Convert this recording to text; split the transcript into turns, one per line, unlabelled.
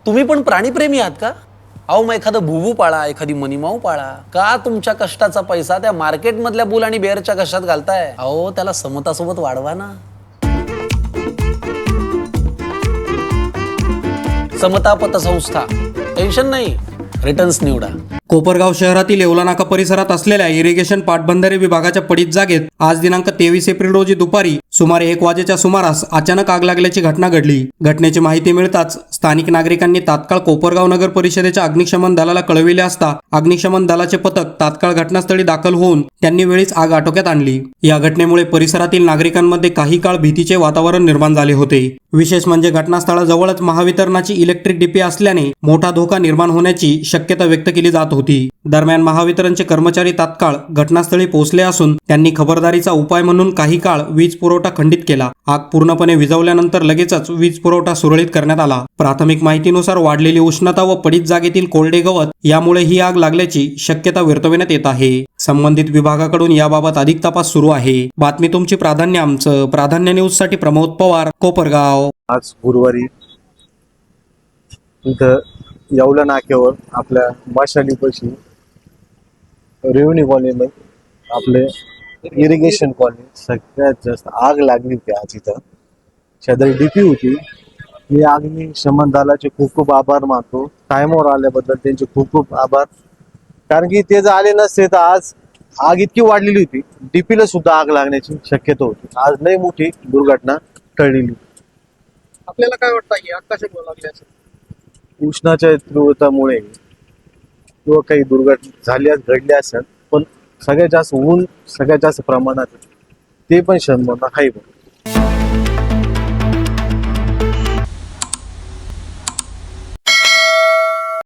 तुम्ही पण प्राणीप्रेमी आहात का? अहो मग एखादं भुवू पाळा, एखादी मनीमाऊ पाळा. का तुमच्या कष्टाचा पैसा त्या मार्केटमधल्या बुल आणि बेअरच्या कष्टात घालताय? अहो त्याला समतासोबत वाढवा ना. समता पतसंस्था. टेन्शन नाही, रिटर्न्स निवडा.
कोपरगाव शहरातील येवला नाका परिसरात असलेल्या इरिगेशन पाटबंधारे विभागाच्या पडीत जागेत आज दिनांक 23 एप्रिल रोजी दुपारी सुमारे 1 वाजेच्या सुमारास अचानक आग लागल्याची घटना घडली. घटनेची माहिती मिळताच स्थानिक नागरिकांनी तात्काळ कोपरगाव नगर परिषदेच्या अग्निशमन दलाला कळविले असता अग्निशमन दलाचे पथक तात्काळ घटनास्थळी दाखल होऊन त्यांनी वेळीच आग आटोक्यात आणली. या घटनेमुळे परिसरातील नागरिकांमध्ये काही काळ भीतीचे वातावरण निर्माण झाले होते. विशेष म्हणजे घटनास्थळाजवळच महावितरणाची इलेक्ट्रिक डीपी असल्याने मोठा धोका निर्माण होण्याची शक्यता व्यक्त केली जात होती. दरम्यान महावितरणचे कर्मचारी तात्काळ घटनास्थळी पोहोचले असून त्यांनी खबरदारीचा उपाय म्हणून काही काळ वीज पुरवठा खंडित केला. आग पूर्णपणे विझवल्यानंतर लगेचच वीज पुरवठा सुरळीत करण्यात आला. प्राथमिक माहितीनुसार वाढलेली उष्णता व पडीत जागेतील कोरडे गवत यामुळे ही आग लागल्याची शक्यता वर्तविण्यात येत आहे. संबंधित विभागाकडून याबाबत अधिक तपास सुरू आहे. बातमी तुमची, प्राधान्य आमचं. प्राधान्य न्यूज साठी प्रमोद पवार, कोपरगाव.
आज गुरुवारी इथं येवला नाक्यावर आपल्या माशालीपाशी रेव्हन्यू कॉलनीमध्ये आपले इरिगेशन कॉलनी सगळ्यात जास्त आग लागली होती. आज इथं शेजारी डीपी होती. ही अग्निशमन दलाचे खूप खूप आभार मानतो. टायमावर आल्याबद्दल त्यांचे खूप खूप आभार. कारण की ते जर आले नसते तर आज आग इतकी वाढलेली होती, डीपीला सुद्धा आग लागण्याची शक्यता होती. आज लई मोठी दुर्घटना टळलेली.
आपल्याला काय वाटतं की आग कशामुळे लागली असेल?
उष्णाच्या तीव्रतामुळे किंवा काही दुर्घटना घडल्या असेल, पण सगळ्यात जास्त ऊन सगळ्यात जास्त प्रमाणात ते पण शंभर आहे.